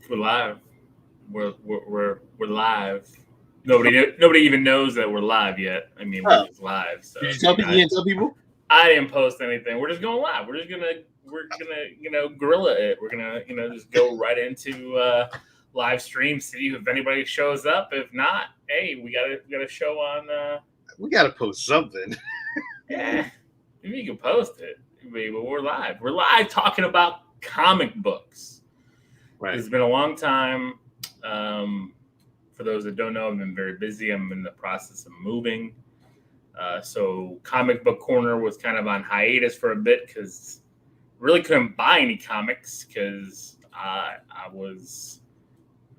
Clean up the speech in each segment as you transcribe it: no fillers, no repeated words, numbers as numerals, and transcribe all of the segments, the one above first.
We're live. We're live. Nobody even knows that we're live yet. I mean, we're just live. So Did you tell people? You didn't tell people? I didn't post anything. We're just going live. We're gonna guerrilla it. We're gonna just go right into live stream. See if anybody shows up. If not, hey, we got a show on. We gotta post something. Yeah, maybe you can post it. But we're live. We're live talking about comic books. Right. It's been a long time. For those that don't know, I've been very busy. I'm in the process of moving. So Comic Book Corner was kind of on hiatus for a bit because really couldn't buy any comics because I was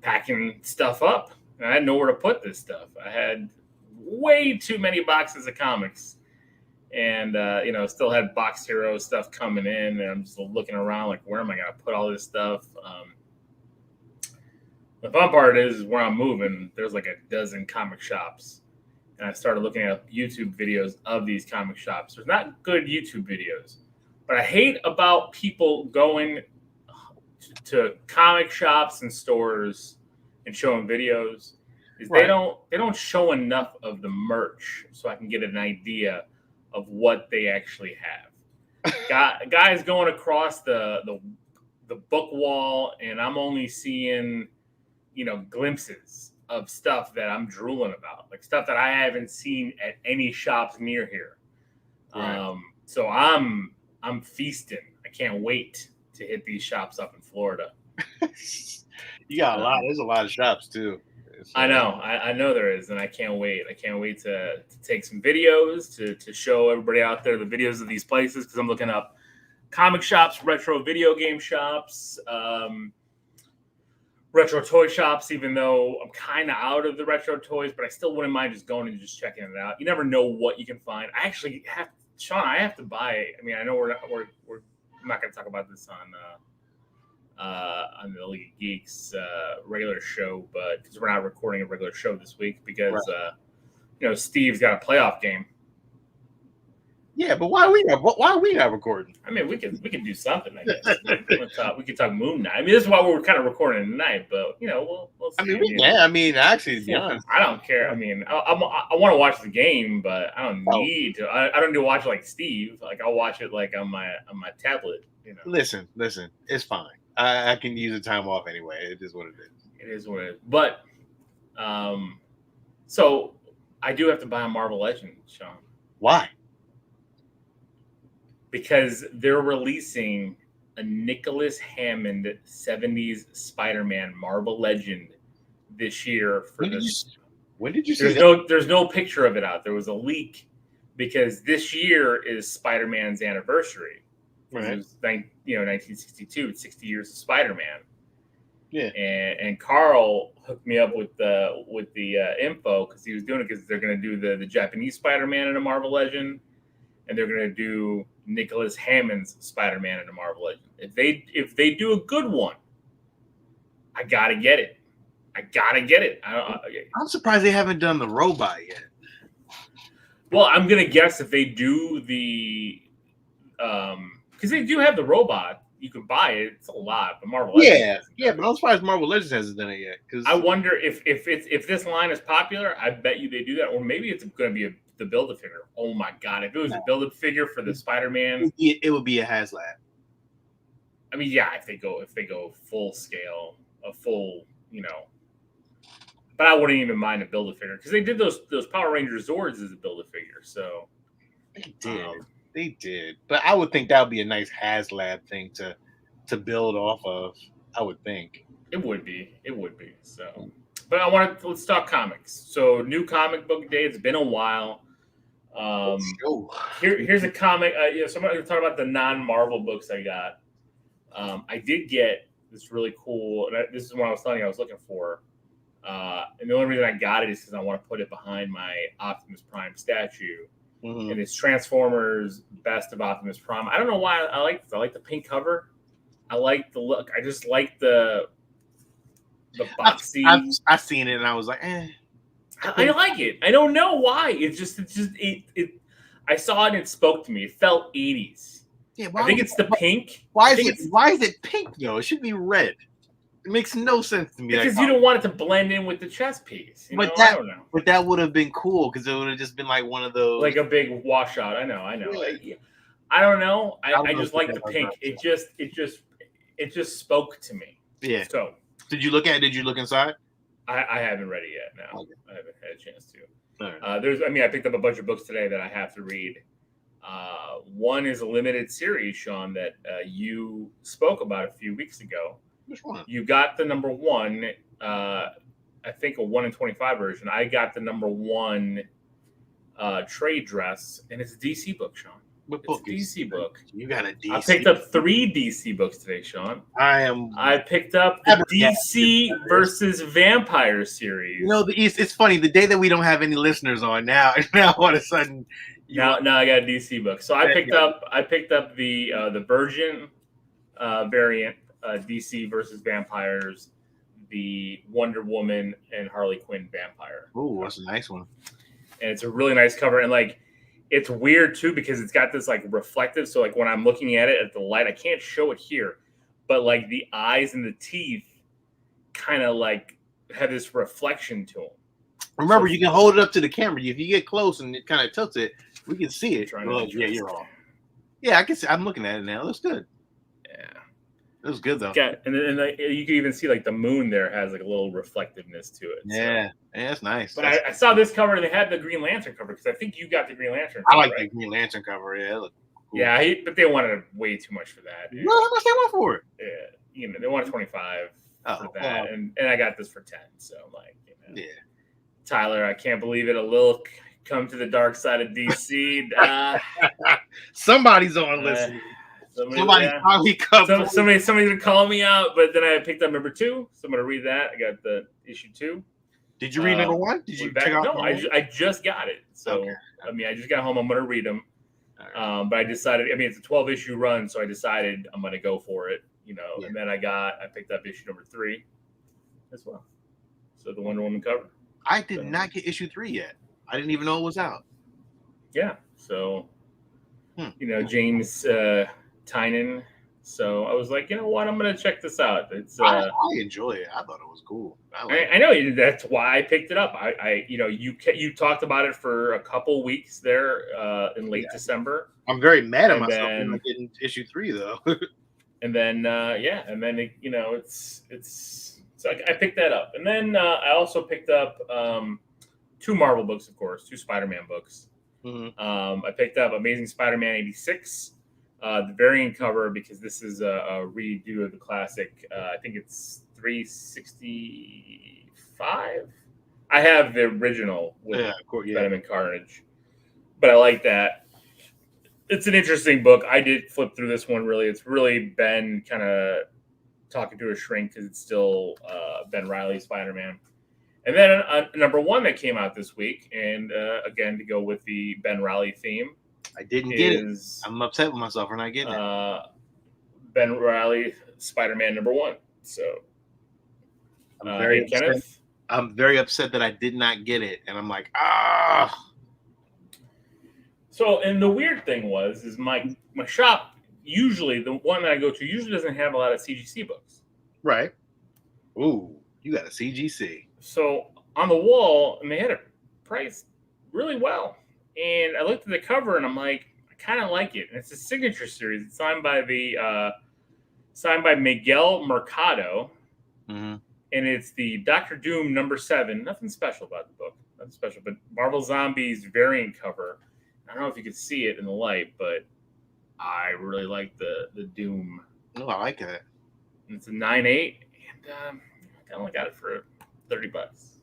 packing stuff up and I had nowhere to put this stuff. I had way too many boxes of comics and, still had Box Hero stuff coming in and I'm just looking around like, where am I going to put all this stuff? The fun part is where I'm moving, there's like a dozen comic shops. And I started looking at YouTube videos of these comic shops. There's not good YouTube videos. But I hate about people going to comic shops and stores and showing videos is Right. they don't show enough of the merch so I can get an idea of what they actually have. Guys going across the book wall and I'm only seeing glimpses of stuff that I'm drooling about, like stuff that I haven't seen at any shops near here. Right. So I'm feasting. I can't wait to hit these shops up in Florida. You got a lot. There's a lot of shops too. I know. I know there is, and I can't wait. I can't wait to take some videos to show everybody out there the videos of these places because I'm looking up comic shops, retro video game shops, retro toy shops, even though I'm kind of out of the retro toys, but I still wouldn't mind just going and just checking it out. You never know what you can find. I actually have, Sean, I have to buy. I mean, I know we're not going to talk about this on the League of Geeks regular show, but because we're not recording a regular show this week because Steve's got a playoff game. Yeah, but why are we not recording? I mean, we could do something. I guess we could talk Moonknight. I mean, this is why we're kind of recording tonight. But we'll see. I mean, we can. I mean, actually, to be honest, I don't care. I mean, I want to watch the game, but I don't need to. I don't need to watch it like Steve. Like I'll watch it like on my tablet. Listen, it's fine. I can use the time off anyway. It is what it is. It is what it is. But so I do have to buy a Marvel Legend, Sean. Why? Because they're releasing a Nicholas Hammond 70s Spider-Man Marvel Legend this year. When did you see There's no picture of it out. There was a leak because this year is Spider-Man's anniversary. Right. It was 1962. It's 60 years of Spider-Man. Yeah. And Carl hooked me up with the info because he was doing it because they're going to do the Japanese Spider-Man in a Marvel Legend, and they're going to do Nicholas Hammond's Spider-Man in a Marvel Legend. If they do a good one, I gotta get it. I'm surprised they haven't done the robot yet. Well, I'm gonna guess if they do the because they do have the robot, you can buy it. It's a lot, but Marvel Legends but I'm surprised Marvel Legends hasn't done it yet. Because I wonder if this line is popular, I bet you they do that, or maybe it's going to be the Build-A-Figure. Oh my god! If it was a Build-A-Figure for the Spider-Man, it would be a HasLab. I mean, yeah, if they go full scale, a full, But I wouldn't even mind a Build-A-Figure because they did those Power Ranger Zords as a Build-A-Figure. So They did. But I would think that would be a nice HasLab thing to build off of. I would think it would be. So, but let's talk comics. So, new comic book day. It's been a while. Here's a comic. So I'm going to talk about the non-Marvel books I got. I did get this really cool. And this is what I was telling you I was looking for. And the only reason I got it is because I want to put it behind my Optimus Prime statue. Mm-hmm. And it's Transformers Best of Optimus Prime. I don't know why I like this. I like the pink cover. I like the look. I just like the boxy. I've seen it and I was like, eh. I like it. I don't know why. I saw it and it spoke to me. It felt 80s. Yeah, I think it's the pink. Why is it pink though? It should be red. It makes no sense to me. Because you don't want it to blend in with the chess piece. I don't know. But that would have been cool because it would have just been like one of those, like a big washout. I know. Yeah. I don't know. I don't know just like the pink. It just spoke to me. Yeah. So did you look at it? Did you look inside? I haven't read it yet. No, Okay. I haven't had a chance to. All right. I picked up a bunch of books today that I have to read. One is a limited series, Sean, that you spoke about a few weeks ago. Which one? You got the number one. I think a 1 in 25 version. I got the number one trade dress, and it's a DC book, Sean. What book? It's a DC book. You got a DC. I picked up 3 DC books today, Sean. I picked up the DC versus Vampire series. You know, it's funny. The day that we don't have any listeners on now all of a sudden. Now I got a DC book. So I picked up the Virgin variant, DC versus Vampires, the Wonder Woman and Harley Quinn vampire. Oh, that's a nice one. And it's a really nice cover, and like it's weird too because it's got this like reflective. So like when I'm looking at it at the light, I can't show it here, but like the eyes and the teeth kind of like have this reflection to them. Remember, you can hold it up to the camera. If you get close and it kind of tilts it, we can see it. Oh, yeah, you're wrong. Yeah, I can see. I'm looking at it now. It looks good. Yeah, it was good though. Yeah, and you can even see like the moon there has like a little reflectiveness to it. Yeah, so. Yeah, that's nice. But I saw this cover and they had the Green Lantern cover because I think you got the Green Lantern. I like the Green Lantern cover. Yeah, it looked cool. Yeah, but they wanted way too much for that. Well, how much they want for it? Yeah, they wanted 25 for that, and I got this for 10. So I'm like, yeah. Tyler, I can't believe it. A little come to the dark side of DC. Somebody's on listening. Somebody's probably covered. Somebody's gonna call me out, but then I picked up number 2, so I'm gonna read that. I got the issue 2. Did you read number 1? Did you check out? No, I just got it. So okay. I just got home. I'm gonna read them. Right. But I decided. It's a 12 issue run, so I decided I'm gonna go for it. Yeah. And then I picked up issue number 3 as well. So the Wonder Woman cover. I did not get issue 3 yet. I didn't even know it was out. Yeah. So, James Tynion. So I was like, you know what? I'm going to check this out. It's I enjoy it. I thought it was cool. I know you did. That's why I picked it up. You talked about it for a couple weeks there in late December. I'm very mad at myself for not getting issue 3 though. and then so I picked that up, and then I also picked up 2 Marvel books, of course, 2 Spider-Man books. Mm-hmm. I picked up Amazing Spider-Man 86, the variant cover, because this is a redo of the classic. I think it's 365. I have the original with Spider-Man Carnage, but I like that. It's an interesting book. I did flip through this one. It's really been kind of talking to a shrink because it's still Ben Reilly Spider-Man. And then number 1 that came out this week, and again to go with the Ben Reilly theme, I didn't get it. I'm upset with myself for not getting it. Ben Reilly Spider-Man number 1. So I'm very upset. Kenneth. I'm very upset that I did not get it, and I'm like, ah. So, and the weird thing is my shop. Usually, the one that I go to usually doesn't have a lot of CGC books. Right. Ooh, you got a CGC. So on the wall, and they had it priced really well. And I looked at the cover, and I'm like, I kind of like it. And it's a signature series. It's signed by Miguel Mercado, mm-hmm. and it's the Doctor Doom number 7. Nothing special about the book. Nothing special, but Marvel Zombies variant cover. I don't know if you could see it in the light, but I really like the Doom. Oh, I like that. And it's a 9.8, and I only got it for $30.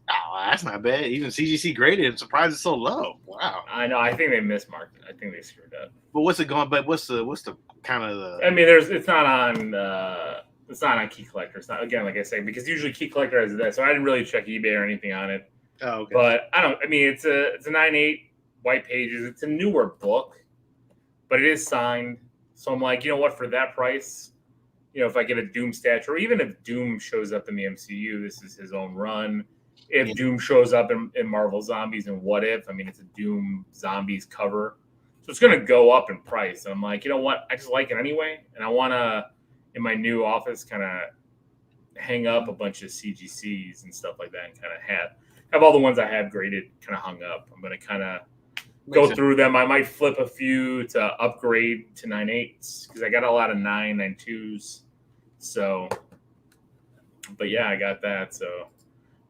Oh, that's not bad. Even CGC graded. I'm surprised it's so low. Wow. I know. I think they mismarked it. I think they screwed up. But what's it going? But what's the kind of the? It's not on Key Collector. It's not, again, like I say, because usually Key Collector has that. So I didn't really check eBay or anything on it. Oh, okay. But it's a 9.8, white pages. It's a newer book, but it is signed. So I'm like, you know what? For that price, if I get a Doom statue, or even if Doom shows up in the MCU, this is his own run. If Doom shows up in Marvel Zombies and What If, it's a Doom Zombies cover. So it's going to go up in price. And I'm like, you know what? I just like it anyway. And I want to, in my new office, kind of hang up a bunch of CGCs and stuff like that, and kind of have all the ones I have graded kind of hung up. I'm gonna kind of go through them. I might flip a few to upgrade to 9.8s because I got a lot of 9.2s. So, but yeah, I got that. So,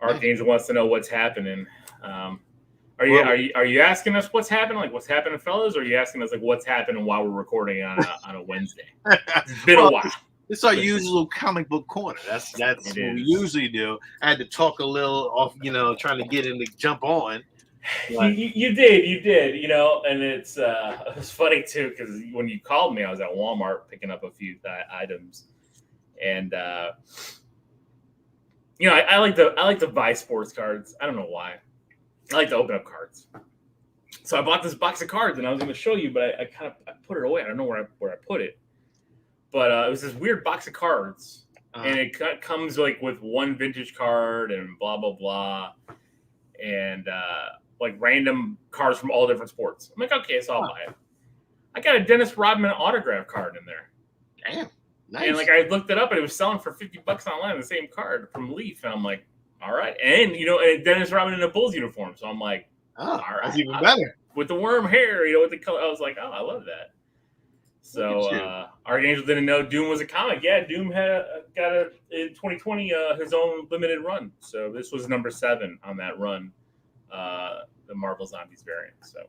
Archangel wants to know what's happening. Are you asking us what's happening? Like what's happening, fellas? Or are you asking us like what's happening while we're recording on a Wednesday? It's been a while. It's our usual comic book corner. That's what we usually do. I had to talk a little off, trying to get him to jump on. You did, and it's it was funny too because when you called me, I was at Walmart picking up a few items, and I like to buy sports cards. I don't know why. I like to open up cards. So I bought this box of cards, and I was going to show you, but I put it away. I don't know where I put it. But it was this weird box of cards, and it comes like with one vintage card and blah blah blah, and like random cards from all different sports. I'm like, okay, so I'll buy it. I got a Dennis Rodman autograph card in there. Damn, nice. And like I looked it up, and it was selling for $50 online. The same card from Leaf, and I'm like, all right, and and Dennis Rodman in a Bulls uniform. So I'm like, all right, that's even better with the worm hair. With the color. I was like, oh, I love that. So Archangel didn't know Doom was a comic. Yeah, Doom got in 2020 his own limited run. So this was number 7 on that run, the Marvel Zombies variant. So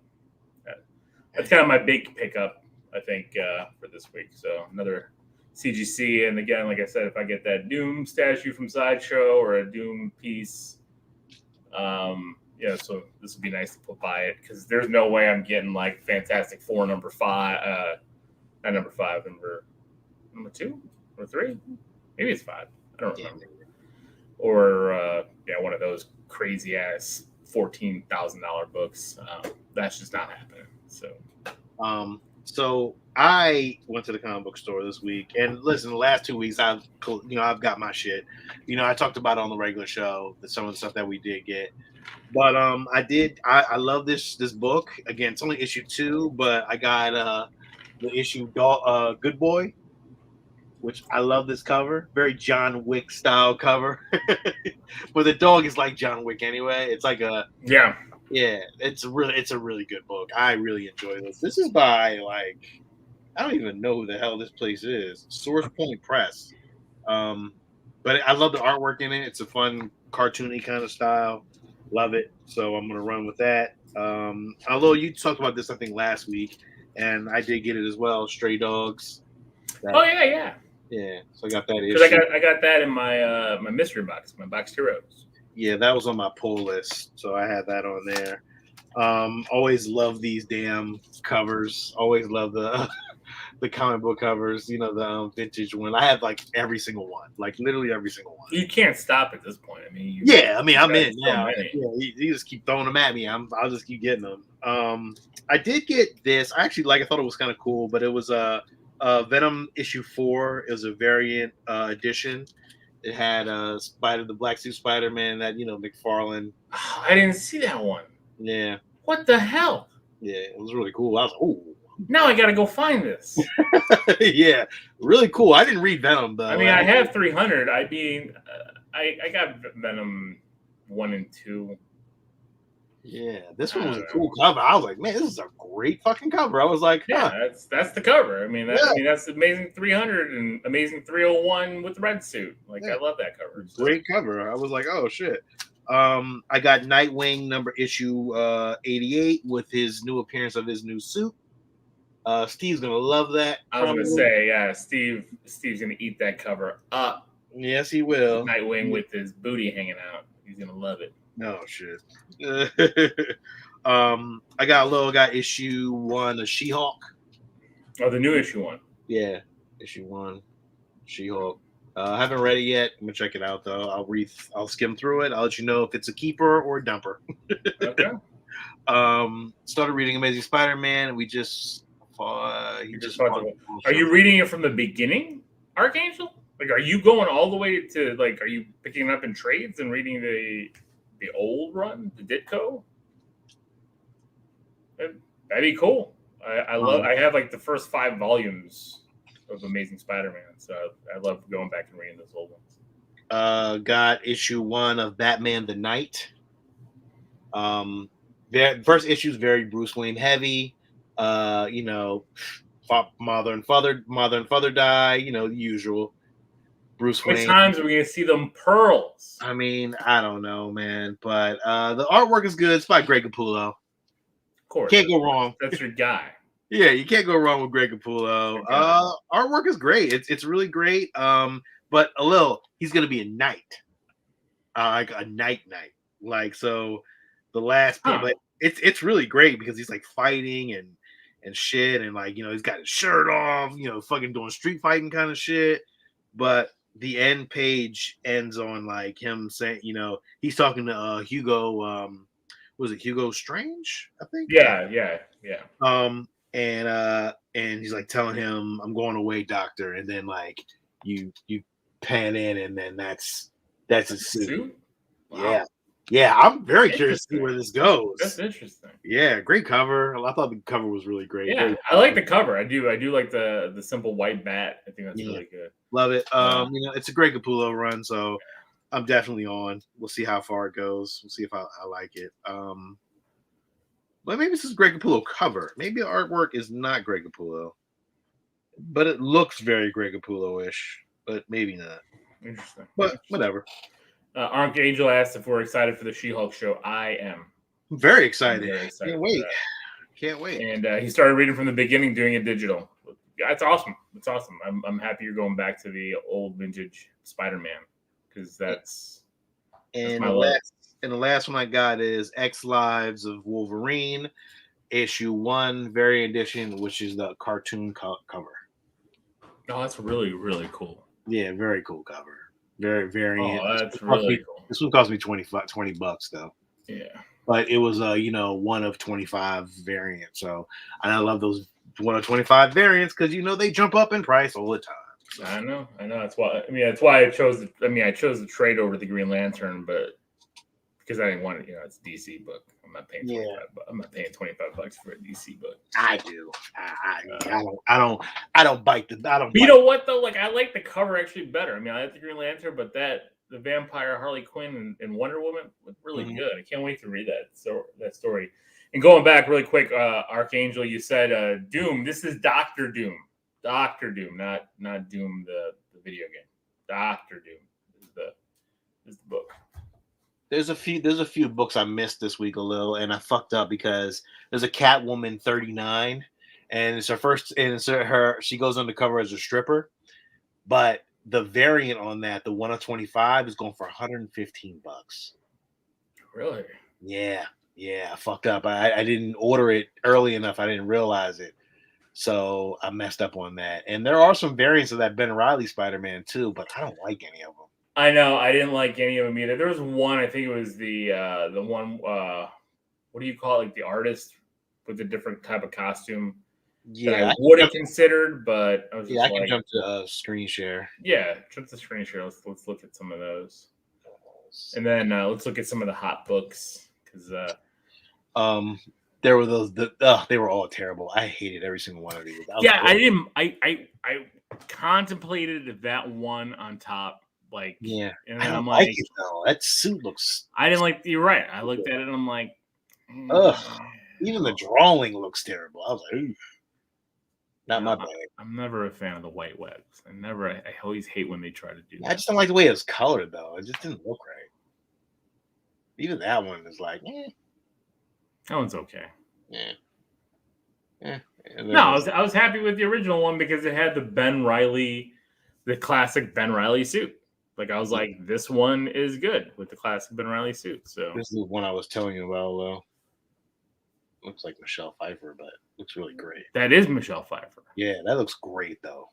that's kind of my big pickup, I think, for this week. So another CGC, and again, like I said, if I get that Doom statue from Sideshow or a Doom piece, so this would be nice to buy it because there's no way I'm getting like Fantastic Four number 5. Not number 5, number 2, or 3, maybe it's 5. I don't remember. Or one of those crazy ass $14,000 books. That's just not happening. So I went to the comic book store this week, and listen, the last 2 weeks I've got my shit. I talked about it on the regular show, some of the stuff that we did get. But I love this book. Again, it's only issue 2, but I got the issue Good Boy, which I love this cover. Very John Wick style cover. But the dog is like John Wick anyway. It's like it's a really good book. I really enjoy this. This is by I don't even know who the hell this place is. Source Point Press. But I love the artwork in it. It's a fun cartoony kind of style. Love it. So I'm gonna run with that. Although you talked about this I think last week. And I did get it as well, Stray Dogs. Yeah. So I got that issue. I got that in my my mystery box, my box heroes. Yeah, that was on my pull list, so I had that on there. Always love these damn covers. Always love the the comic book covers. The vintage one. I have like every single one, like literally every single one. You can't stop at this point. I mean, I'm in now. You just keep throwing them at me. I'll just keep getting them. I did get this. I actually I thought it was kind of cool, but it was a Venom issue 4. It was a variant edition. It had the Black Suit Spider-Man that McFarlane. Oh, I didn't see that one. Yeah. What the hell? Yeah, it was really cool. I was like, oh. Now I gotta go find this. Yeah, really cool. I didn't read Venom though. I mean, I have 300. I got Venom 1 and 2. Yeah, this one was a cool cover. I was like, man, this is a great fucking cover. I was like, that's the cover. I mean, that's Amazing 300 and Amazing 301 with the red suit. I love that cover. Great cover. I was like, oh shit. I got Nightwing issue 88 with his new appearance of his new suit. Steve's gonna love that. I was gonna say, Steve's gonna eat that cover up. Yes, he will. Nightwing with his booty hanging out. He's gonna love it. No shit. I got issue 1 of She-Hulk. Oh, the new issue 1. Yeah, issue 1, She-Hulk. I haven't read it yet. I'm gonna check it out though. I'll skim through it. I'll let you know if it's a keeper or a dumper. Okay. Started reading Amazing Spider-Man, and we just. Are you reading it from the beginning, Archangel? Are you going all the way to Are you picking it up in trades and reading the old run, the Ditko? That'd be cool. I have the first 5 volumes of Amazing Spider-Man, so I love going back and reading those old ones. got issue 1 of Batman the Knight. The first issue is very Bruce Wayne heavy. You know, mother and father die. You know, the usual. Bruce How many Wayne. times are we gonna see them pearls? I mean, I don't know, man, but the artwork is good. It's by Greg Capullo. Of course, Can't go wrong. That's your guy. Yeah, you can't go wrong with Greg Capullo. Artwork is great. It's really great. But he's gonna be a knight, like a knight. Like so, the last, but it's really great because he's like fighting and shit, and like he's got his shirt off, fucking doing street fighting kind of shit. But the end page ends on like him saying, he's talking to Hugo. Was it Hugo Strange? I think. Yeah. And he's like telling him, "I'm going away, doctor." And then like you pan in, and then that's a suit. Wow. Yeah. I'm very curious to see where this goes. That's interesting. Yeah, great cover. I thought the cover was really great. Yeah, I like the cover. I do like the simple white bat. I think that's really good. Love it. It's a great Capullo run, so I'm definitely on. We'll see how far it goes. We'll see if I like it. But maybe this is Greg Capullo cover. Maybe the artwork is not Greg Capullo, but it looks very Greg Capullo-ish. But maybe not. Interesting. But whatever. Archangel asked if we're excited for the She-Hulk show. I am. I'm very excited. Can't wait. And he started reading from the beginning, doing it digital. That's awesome. It's awesome. I'm happy you're going back to the old vintage Spider-Man because that's my love. And the last one I got is X Lives of Wolverine, issue 1, variant edition, which is the cartoon cover. Oh, that's really, really cool. Yeah, very cool cover. Very variant. Oh, that's really cool. This one cost me $20 though. Yeah. But it was one of 25 variants. So and I love those 1 of 25 variants because they jump up in price all the time. So. I know. That's why. That's why I chose. I chose the trade over the Green Lantern, but because I didn't want it. It's a DC book. I'm not paying. I'm not paying $25 for a DC book. I do. I don't bite the. I don't. But you know what though? Like I like the cover actually better. I like the Green Lantern, but the Vampire, Harley Quinn, and Wonder Woman look really good. I can't wait to read that story. And going back really quick, Archangel, you said Doom. This is Doctor Doom. Doctor Doom, not Doom the video game. Doctor Doom is the book. There's a few books I missed this week a little, and I fucked up because there's a Catwoman 39, and it's her first, and it's she goes undercover as a stripper, but the variant on that, the 1 of 25, is going for $115. Really? Yeah, I fucked up. I didn't order it early enough. I didn't realize it. So I messed up on that. And there are some variants of that Ben Reilly Spider-Man too, but I don't like any of them. I know. I didn't like any of them either. There was one, I think it was the one, what do you call it? Like the artist with a different type of costume. Yeah. That I would have considered, but I was just I can jump to screen share. Yeah, jump to screen share. Let's look at some of those. And then let's look at some of the hot books. Because there were those. They were all terrible. I hated every single one of these. I didn't. I contemplated that one on top. Like and then I don't I'm like it though. That suit looks. I didn't like. You're right. I looked at it and I'm like, even the drawing looks terrible. I was like, ooh. Not my bag. I'm never a fan of the white webs. I always hate when they try to do that. I just don't like the way it was colored though. It just didn't look right. Even that one is like, That one's okay. Yeah. No, I was happy with the original one because it had the classic Ben Reilly suit. Like I was like, this one is good with the classic Ben Reilly suit. So this is the one I was telling you about, though. Looks like Michelle Pfeiffer, but looks really great. That is Michelle Pfeiffer. Yeah, that looks great though.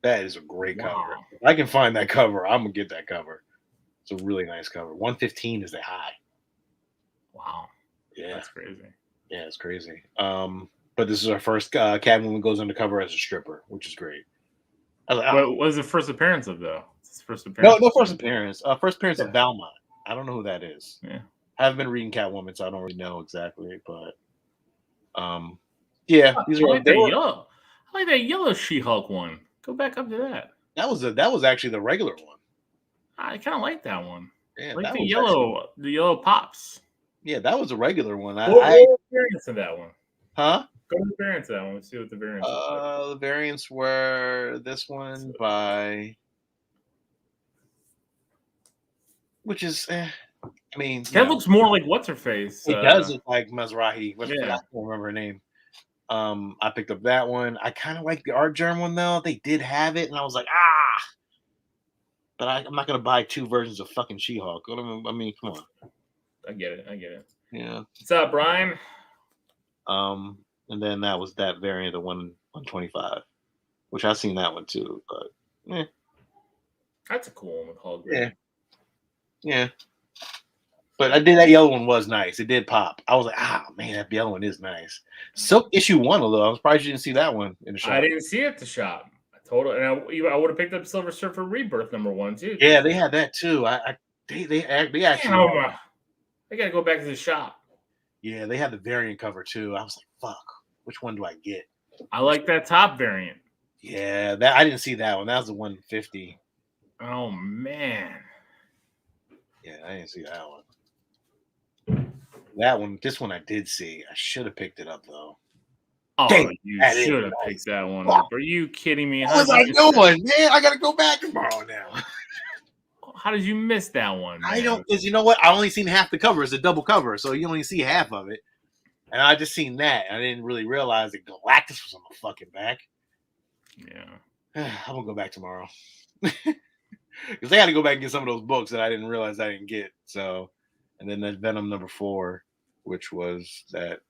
That is a great cover. If I can find that cover, I'm gonna get that cover. It's a really nice cover. 115 is the high. Wow. Yeah, that's crazy. Yeah, it's crazy. But this is our first Catwoman goes undercover as a stripper, which is great. What was the first appearance of though? First appearance? No first appearance. First appearance of Valmont. I don't know who that is. Yeah, I haven't been reading Catwoman, so I don't really know exactly. But these are yellow. I like that yellow She-Hulk one. Go back up to that. That was actually the regular one. I kind of like that one. Yeah, I like that the was yellow pops. yeah, that was a regular one. What are the variants of that one? Huh? Go to the variants of that one. Let's see what the variants are. The variants were this one by, which is, I mean, That looks more like what's her face. it does look like Mizrahi. I Yeah. don't remember her name. I picked up that one. I kind of like the Art Germ one though. They did have it, and I was like, but I'm not gonna buy 2 versions of fucking She-Hulk. I mean, come on. I get it. Yeah. What's up, Brian? And then that was that variant of 125, which I've seen that one too. But That's a cool one with Hulk. Yeah. But I did that yellow one was nice. It did pop. I was like, man, that yellow one is nice. Silk issue 1, although I'm surprised you didn't see that one in the shop. I didn't see it at the shop. And I would have picked up Silver Surfer Rebirth #1 too. Yeah, they had that too. They actually. I gotta go back to the shop. Yeah, they had the variant cover too. I was like, fuck, which one do I get? I like that top variant. Yeah, that I didn't see that one. That was the 150. Oh man. Yeah, I didn't see that one. That one, this one I did see. I should have picked it up though. Oh, you should have picked that one up. Are you kidding me? What was I doing, man? I gotta go back tomorrow now. How did you miss that one? Man? I don't, because you know what? I only seen half the cover. It's a double cover, so you only see half of it. And I just seen that. I didn't really realize that Galactus was on the fucking back. Yeah. I'm gonna go back tomorrow. Because I got to go back and get some of those books that I didn't realize I didn't get. So, and then that Venom #4, which was that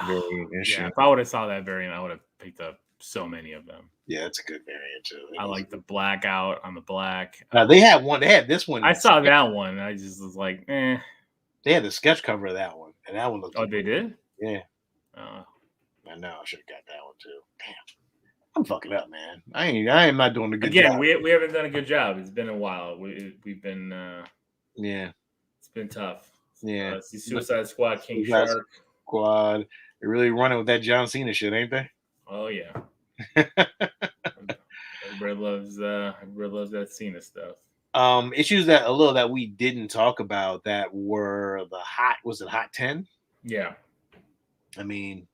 variant issue. Yeah, if I would have saw that variant, I would have picked up so many of them. Yeah, it's a good variant too. I like the blackout on the black. They had one. They had this one. I saw that one. I just was like, eh. They had the sketch cover of that one, and that one looked. Oh, they did? Yeah. I know. I should have got that one too. Damn. I'm fucking up, man. I am not doing a good job. Again, we haven't done a good job. It's been a while. We've been it's been tough. Yeah. Suicide Squad, King Shark. Squad. They're really running with that John Cena shit, ain't they? Oh yeah. Everybody loves that Cena stuff. Issues that we didn't talk about that were the Hot 10? Yeah. I mean,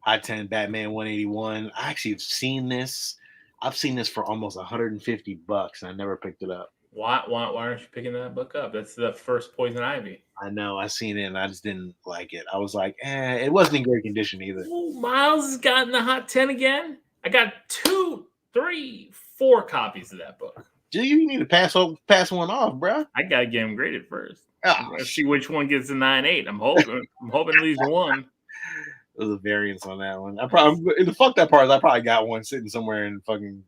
Hot 10 Batman 181. I actually have seen this. I've seen this for almost $150 and I never picked it up. Why aren't you picking that book up? That's the first Poison Ivy. I know. I seen it and I just didn't like it. I was like, it wasn't in great condition either. Ooh, Miles has gotten the Hot 10 again. I got 2, 3, 4 copies of that book. You need to pass one off, bro. I gotta get them graded first. Let's see which one gets a 9.8. I'm hoping at least one. There's a variance on that one. The fuck that part is I probably got one sitting somewhere in fucking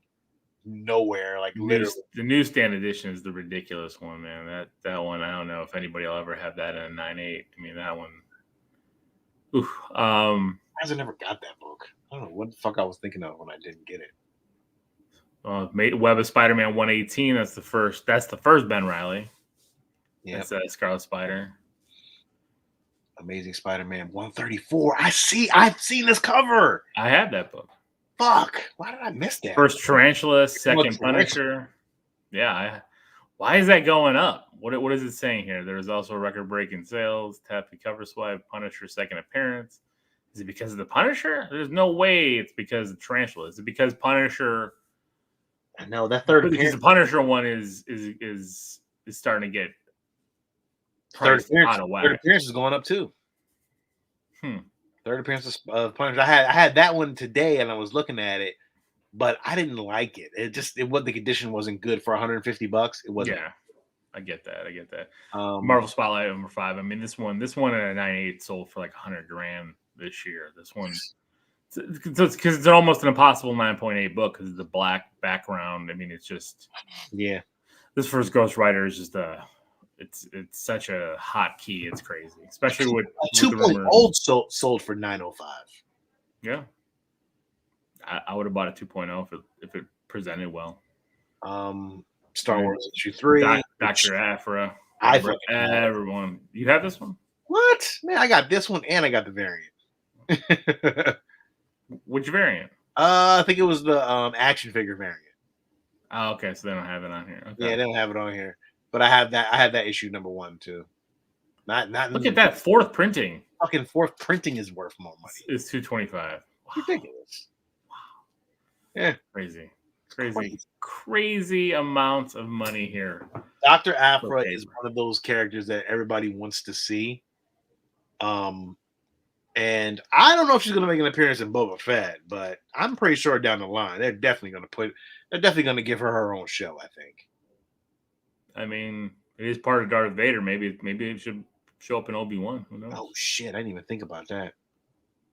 nowhere, like literally. The newsstand edition is the ridiculous one, man. That one, I don't know if anybody will ever have that in a 9.8. I mean, that one. Oof. I never got that book. I don't know what the fuck I was thinking of when I didn't get it. Web of Spider-Man 118. That's the first Ben Reilly. Yeah, that's Scarlet Spider. Amazing Spider-Man 134. I've seen this cover. I had that book. Fuck. Why did I miss that? First Tarantula, second Punisher. Yeah. Why is that going up? What is it saying here? There's also record-breaking sales. Taffy cover swipe. Punisher second appearance. Is it because of the Punisher? There's no way it's because of Tarantula. Is it because Punisher? I know that third because the Punisher one is starting to get third appearance is going up too. Third appearance of Punisher. I had that one today, and I was looking at it, but I didn't like it. The condition wasn't good for $150. It wasn't. Yeah, I get that. Marvel Spotlight #5. I mean, this one at a 9.8 sold for like $100,000 this year. This one. Because it's almost an impossible 9.8 book because of the black background. I mean, it's just This first Ghost Rider is just it's such a hot key. It's crazy, especially with 2.0 sold for $905. Yeah, I would have bought a 2.0 if it presented well. Star Wars issue 3, Dr. Aphra. Everyone. You have this one? What? Man, I got this one and I got the variant. Which variant? I think it was the action figure variant. Oh, okay, so they don't have it on here. Okay. Yeah, they don't have it on here. But I have that issue number 1 too. Not Look at that, fourth printing. Fucking fourth printing is worth more money. It's $225. Wow. Ridiculous. Wow. Yeah. Crazy amounts of money here. Dr. Aphra is one of those characters that everybody wants to see. And I don't know if she's gonna make an appearance in Boba Fett, but I'm pretty sure down the line they're definitely gonna give her own show, I think. I mean, it is part of Darth Vader. Maybe it should show up in Obi-Wan. Who knows? Oh shit, I didn't even think about that.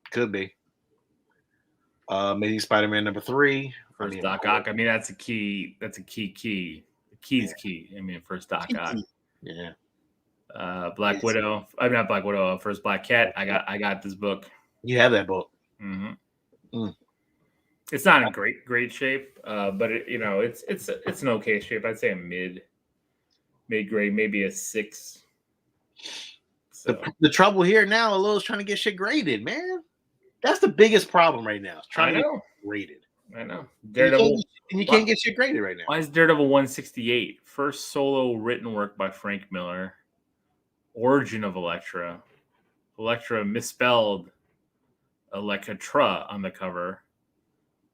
Could be. Maybe Spider-Man number 3. First Doc Ock. I mean, that's a key. Key. The key's key. I mean, first Doc Ock. Yeah. Black Widow. I'm not Black Widow. First Black Cat. I got this book. You have that book. Mm-hmm. It's not in great shape, but it's an okay shape. I'd say a mid grade, maybe a 6. So. The trouble here now, Lilo's trying to get shit graded, man. That's the biggest problem right now. Trying to get graded. I know. Daredevil, you can't get shit graded right now. Why is Daredevil 168? First solo written work by Frank Miller. Origin of Elektra. Elektra misspelled Elektra on the cover.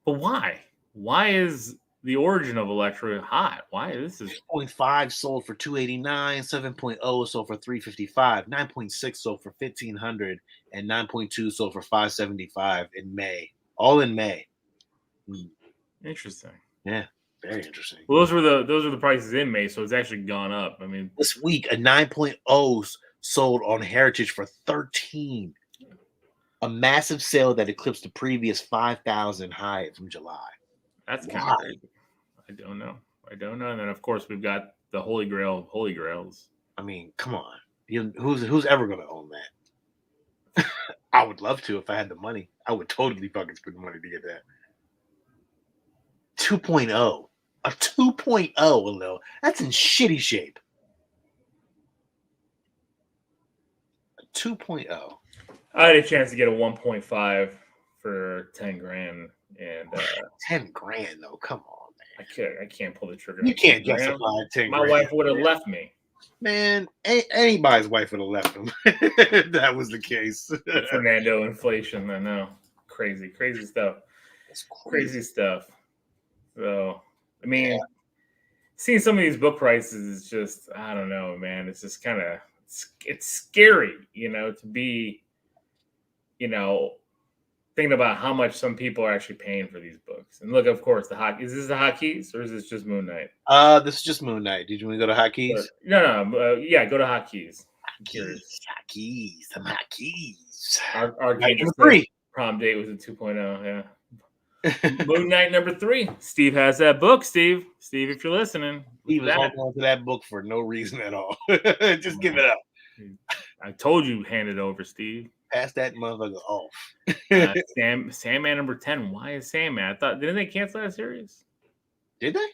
But why? Why is the origin of Elektra hot? Why this is 6.5 sold for $289, 7.0 sold for $355, 9.6 sold for $1,500, and 9.2 sold for $575 in May. All in May. Interesting. Yeah, very interesting. Well, those were the prices in May, so it's actually gone up. I mean, this week a 9.0 sold on Heritage for $13. A massive sale that eclipsed the previous 5,000 high from July. That's kind of crazy. I don't know. And then of course we've got the Holy Grail of Holy Grails. I mean, come on. Who's ever going to own that? I would love to if I had the money. I would totally fucking spend the money to get that. 2.0. A 2.0, Lil. That's in shitty shape. A 2.0. I had a chance to get a 1.5 for $10,000, and 10 grand though. Come on, man. I can't pull the trigger. You can't justify 10 My wife would have left me. Man, anybody's wife would have left him. That was the case. Fernando inflation, I know. Crazy stuff. Crazy stuff. So, I mean, seeing some of these book prices is just, I don't know, man. It's just kind of, it's scary, to be, thinking about how much some people are actually paying for these books. And look, of course, is this the Hotkeys or is this just Moonknight? This is just Moonknight. Did you want to go to Hotkeys? No. Yeah, go to Hotkeys. Hotkeys. Some Hotkeys. Our number 3. Prom date was a 2.0, yeah. Moonknight number 3. Steve has that book, Steve. Steve, if you're listening. He was holding on to that book for no reason at all. Just give it up. I told you, hand it over, Steve. Pass that motherfucker off. Sandman number 10. Why is Sandman? I thought, didn't they cancel that series? Did they?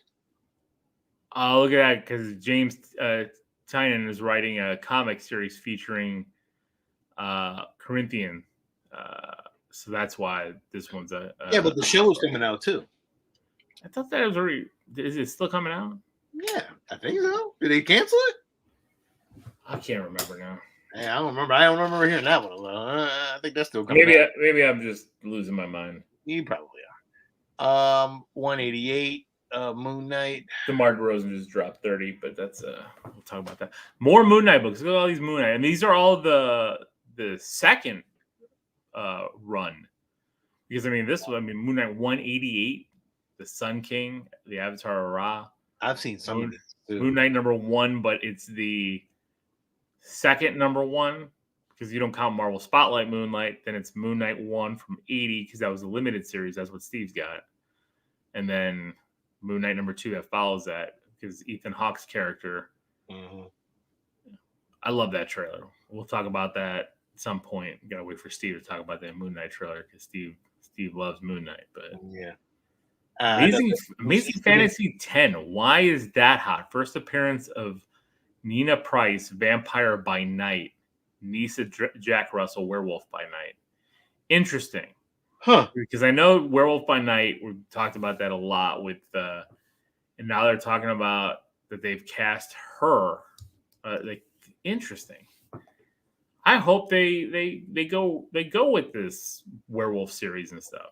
Oh, look at that, because James Tynion is writing a comic series featuring Corinthian. So that's why this one's yeah, but the show is coming out too. I thought that was already. Is it still coming out? Yeah, I think so. Did they cancel it? I can't remember now. Hey, I don't remember hearing that one. I think that's still coming out. Maybe I'm just losing my mind. You probably are. 188. Moonknight. DeMar DeRozan just dropped 30, but that's we'll talk about that. More Moonknight books. Look at all these Moonknight, and these are all the second run, because Moonknight 188, the Sun King, the Avatar of Ra. I've seen some of these too. Moonknight number 1, but it's the second number 1 because you don't count Marvel Spotlight Moonlight. Then it's Moonknight 1 from 80 because that was a limited series. That's what Steve's got, and then Moonknight number 2 that follows that because Ethan Hawke's character. Mm-hmm. I love that trailer. We'll talk about that at some point. You gotta wait for Steve to talk about that Moonknight trailer because Steve loves Moonknight. But yeah, Amazing Fantasy 10. Why is that hot? First appearance of Nina Price, Vampire by Night. Nisa Jack Russell, Werewolf by Night. Interesting. Huh. Because I know Werewolf by Night, we've talked about that a lot with and now they're talking about that they've cast her. Like, interesting. I hope they go with this werewolf series and stuff.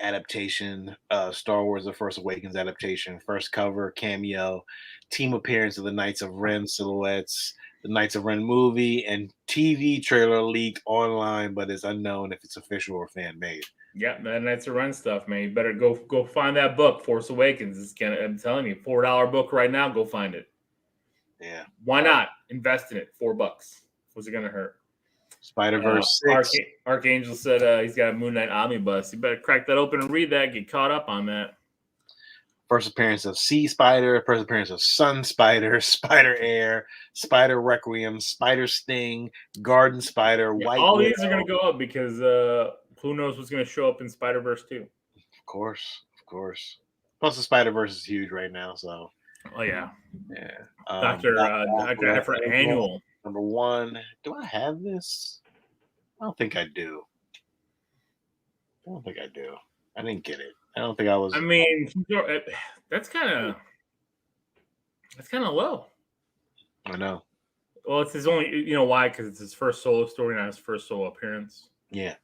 Adaptation, Star Wars: The Force Awakens adaptation, first cover, cameo, team appearance of the Knights of Ren silhouettes, the Knights of Ren movie, and TV trailer leaked online, but it's unknown if it's official or fan made. Yeah, that Knights of Ren stuff, man. You better go find that book, Force Awakens. I'm telling you, $4 book right now. Go find it. Yeah. Why not invest in it? $4. What's it gonna hurt? Spider-Verse 6. Archangel said he's got a Moonknight omnibus. You better crack that open and read that. Get caught up on that. First appearance of Sea Spider. First appearance of Sun Spider. Spider Air. Spider Requiem. Spider Sting. Garden Spider. Yeah, White. all Widow. these are gonna go up because who knows what's gonna show up in Spider-Verse 2. Of course. Plus the Spider-Verse is huge right now, so. Oh yeah. Yeah. Dr. Effort Annual. Number 1. Do I have this? I don't think I do. I didn't get it. I don't think I was. I mean, that's kind of low. I know. Well, it's his only. You know why? Because it's his first solo story, not his first solo appearance. Yeah.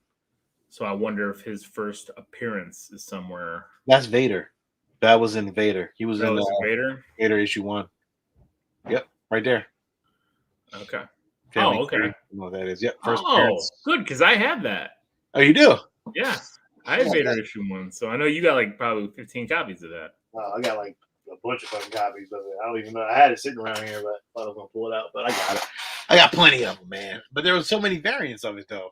So I wonder if his first appearance is somewhere. That's Vader. That was in Vader. He was in Vader. Vader issue 1. Yep, right there. Okay. Family okay. I don't know what that is. Yep. First Oh, appearance. good, because I have that. Oh, you do? Yeah. I had Vader issue 1, so I know you got like probably 15 copies of that. I got like a bunch of fucking copies of it. I don't even know. I had it sitting around here, but I thought I was gonna pull it out. But I got it. I got plenty of them, man. But there was so many variants of it, though.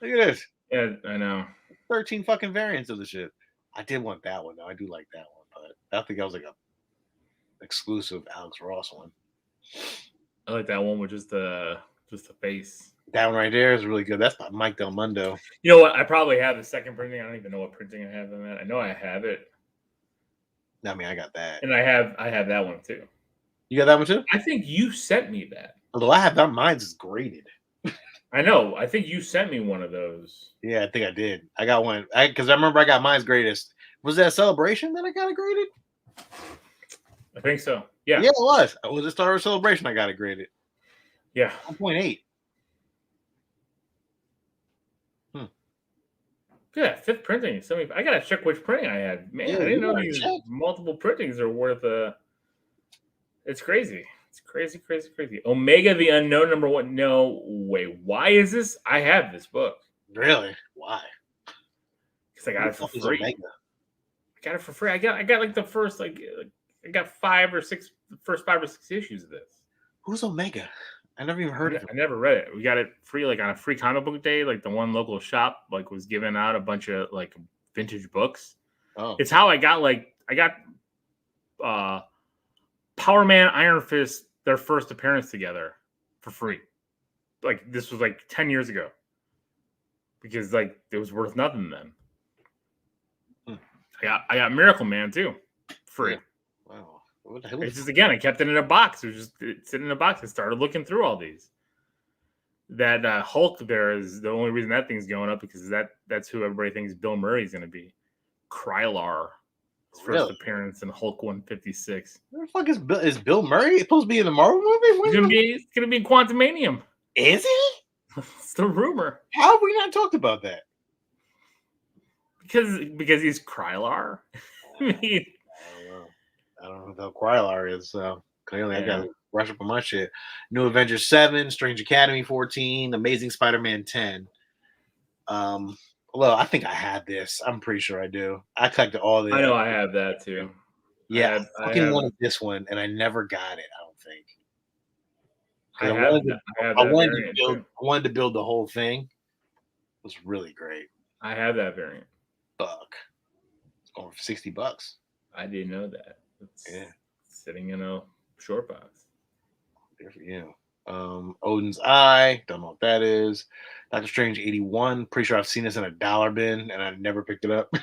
Look at this. Yeah, I know. 13 fucking variants of the shit. I did want that one, though. I do like that one, but I think that was like a exclusive Alex Ross one. I like that one with just the face. That one right there is really good. That's by Mike Del Mundo. You know what? I probably have the second printing. I don't even know what printing I have in that. I know I have it. I mean, I got that. And I have that one too. You got that one too? I think you sent me that. Although I have that, mine's is graded. I know. I think you sent me one of those. Yeah, I think I did. I got one. Because I remember I got mine's greatest. Was that a Celebration that I got it graded? I think so. Yeah. Yeah, it was. It was a Star Wars Celebration I got it graded. Yeah. 1.8. Yeah, 5th printing. I gotta check which printing I had. Man, Yeah, I didn't know gotta these check. multiple printings are worth it's crazy. It's crazy. Omega the Unknown #1. No way. Why is this? I have this book. Really? Why? Because I got it for What is free. Omega? I got it for free. I got like the first I got 5 or 6 issues of this. Who's Omega? I never even heard of I him. never read it. We got it free, like on a free comic book day. Like the one local shop, like was giving out a bunch of like vintage books. Oh, It's how I got Power Man, Iron Fist, their first appearance together for free. Like this was like 10 years ago. Because like it was worth nothing then. I got Miracle Man too, free. wow. What the hell It's is just again, I kept it in a box. It was just sitting in a box. I started looking through all these. That Hulk there is the only reason that thing's going up because that's who everybody thinks Bill Murray's going to be. Krylar, his first appearance in Hulk 156. Where the fuck is Bill Murray supposed to be in the Marvel movie? He's gonna be in Quantumanium. Is he? It's the rumor. How have we not talked about that? Because he's Krylar. I mean, I don't know who Krylar is, so clearly I gotta rush up on my shit. New Avengers 7, Strange Academy 14, Amazing Spider-Man 10. Well, I think I had this. I'm pretty sure I do. I collected all these. I know I have that too. Yeah, I fucking wanted this one, and I never got it. I don't think. I wanted to build the whole thing. It was really great. I have that variant. Fuck, it's going for $60. I didn't know that. It's sitting in a short box. There for you. Odin's Eye. Don't know what that is. Doctor Strange 81. Pretty sure I've seen this in a dollar bin, and I never picked it up.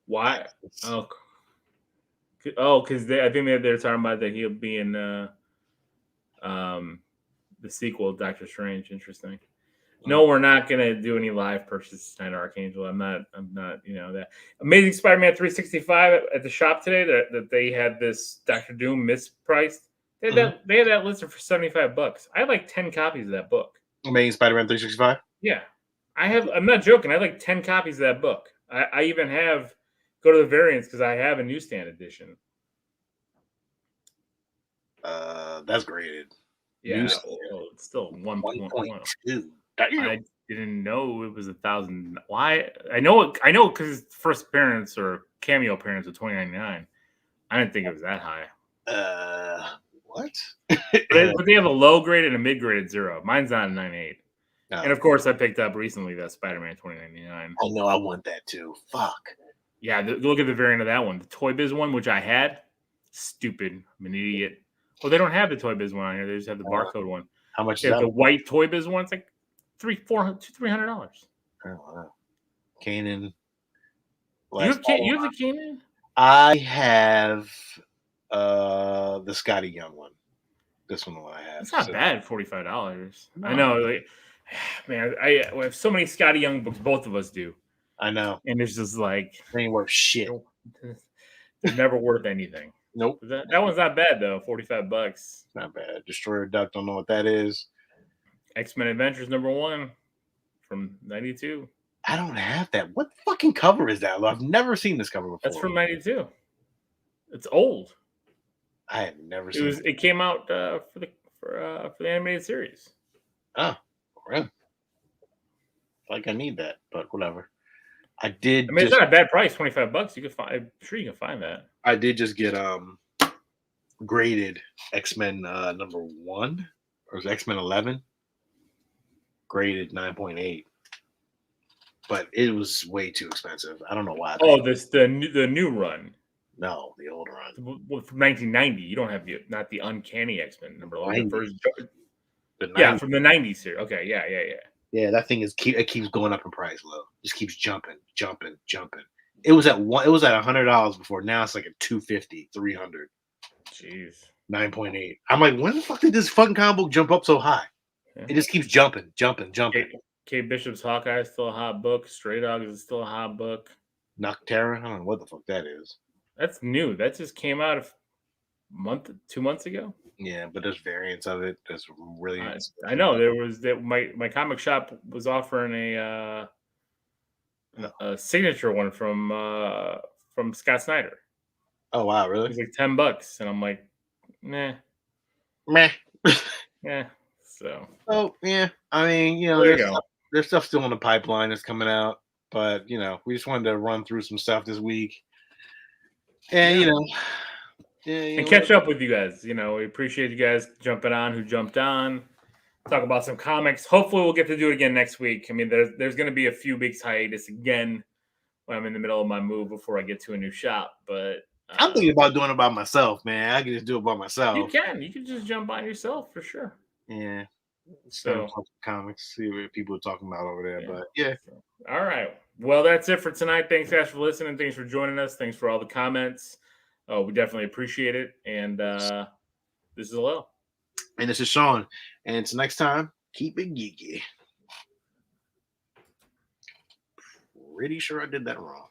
Why? Because I think they're talking about that he'll be in the sequel, Doctor Strange. Interesting. No, we're not gonna do any live purchases tonight, Archangel. I'm not. That Amazing Spider-Man 365 at the shop today. That they had this Doctor Doom mispriced. They had that listed for $75. I have like 10 copies of that book. Amazing Spider-Man 365. Yeah, I'm not joking. I have like 10 copies of that book. I even have go to the variants because I have a newsstand edition. That's graded. Yeah, it's still 1.2. I didn't know it was 1,000. Why? I know because first appearance or cameo appearance of $20.99. I didn't think it was that high. What? but they have a low grade and a mid grade at 0. Mine's not a 9.8. No. And of course, I picked up recently that Spider-Man 2099. I know, I want that too. Fuck. Yeah, look at the variant of that one, the Toy Biz one, which I had. Stupid. I'm an idiot. Well, they don't have the Toy Biz one on here. They just have the barcode one. How much is that? The white Toy Biz one. It's like $300. Oh, wow. Kanan. You have the Kanan? I have the Scotty Young one. This one I have. It's not bad. $45. No. I know. Like, man, I have so many Scotty Young books. Both of us do. I know. And it's just like they ain't worth shit. They're never worth anything. Nope. That one's not bad though. $45. Not bad. Destroyer Duck. Don't know what that is. X-Men Adventures #1 from '92. I don't have that. What fucking cover is that? I've never seen this cover before. That's from '92. It's old. I have never seen it. It came out for the animated series. Oh, really? Like I need that, but whatever. I did. I mean, it's not a bad price. $25. You can find. I'm sure you can find that. I did just get graded X-Men #1 or X-Men 11, graded 9.8, but it was way too expensive. I don't know why. The new run. No, the old run from 1990. You don't have not the Uncanny X-Men #11. From the 90s series. Okay, yeah. Yeah, that thing it keeps going up in price, low. Just keeps jumping. It was at $100 before. Now it's like at $250, $300. Jeez. 9.8. I'm like, when the fuck did this fucking comic book jump up so high? Yeah. It just keeps jumping. Kate Bishop's Hawkeye is still a hot book. Stray Dogs is still a hot book. Nocterra, I don't know what the fuck that is. That's new. That just came out 2 months ago. Yeah, but there's variants of it. That's really. I know there was that. My comic shop was offering a signature one from Scott Snyder. Oh wow, really? It was like $10, and I'm like, meh. Yeah. So. Oh yeah, I mean, there's stuff still in the pipeline that's coming out, but we just wanted to run through some stuff this week, and and catch up with you guys. We appreciate you guys jumping on. Who jumped on? Talk about some comics. Hopefully, we'll get to do it again next week. I mean, there's going to be a few weeks hiatus again when I'm in the middle of my move before I get to a new shop. But I'm thinking about doing it by myself, man. I can just do it by myself. You can just jump on yourself for sure. Yeah. So comics, see what people are talking about over there. But yeah. All right. Well, that's it for tonight. Thanks, guys, for listening. Thanks for joining us. Thanks for all the comments. Oh, we definitely appreciate it. And this is Lil. And this is Sean. And until next time, keep it geeky. Pretty sure I did that wrong.